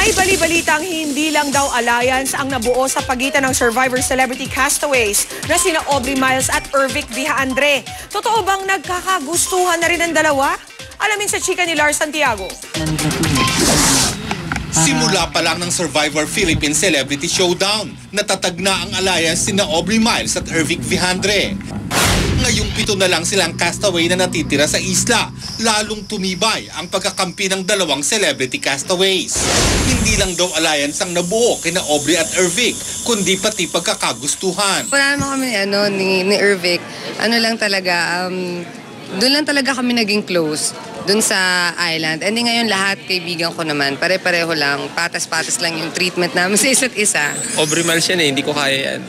May bali-balitang hindi lang daw alliance ang nabuo sa pagitan ng Survivor Celebrity Castaways na sina Aubrey Miles at Ervic Villaandre. Totoo bang nagkakagustuhan na rin ang dalawa? Alamin sa chika ni Lars Santiago. Simula pa lang ng Survivor Philippine Celebrity Showdown, natatag na ang alliance sina Aubrey Miles at Ervic Villaandre. Ngayong 7 na lang silang castaway na natitira sa isla, lalong tumibay ang pagkakampi ng dalawang celebrity castaways. Hindi lang daw alliance ang nabuo kina Aubrey at Ervic, kundi pati pagkakagustuhan. Wala naman kami ni Ervic, lang talaga, doon lang talaga kami naging close. Doon sa island. And ngayon lahat kaibigan ko naman. Pare-pareho lang. Patas-patas lang yung treatment namin sa isa't isa. Aubrey Miles yan hindi ko kaya yan.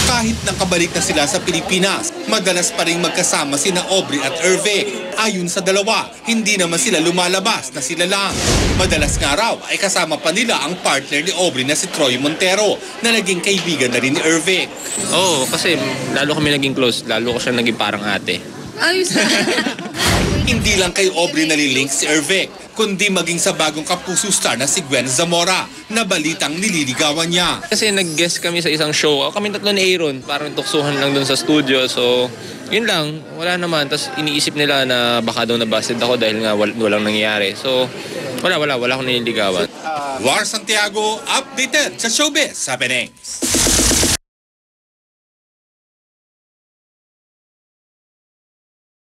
Kahit nakabalik na sila sa Pilipinas, madalas pa rin magkasama sina Aubrey at Ervic. Ayon sa dalawa, hindi naman sila lumalabas na sila lang. Madalas nga raw ay kasama pa nila ang partner ni Aubrey na si Troy Montero na naging kaibigan na rin ni Ervic. Oo, kasi lalo kami naging close. Lalo ko siya naging parang ate. Ayos na. Hindi lang kay Aubrey nalilink si Ervic, kundi maging sa bagong kapuso star na si Gwen Zamora na balitang nililigawan niya. Kasi nag-guest kami sa isang show. Kami tatlo ni Aaron, parang tuksuhan lang dun sa studio. So, yun lang. Wala naman. Tapos iniisip nila na baka daw nabasted ako dahil nga walang nangyayari. So, wala akong nililigawan. Lars Santiago, updated sa Showbiz Happenings.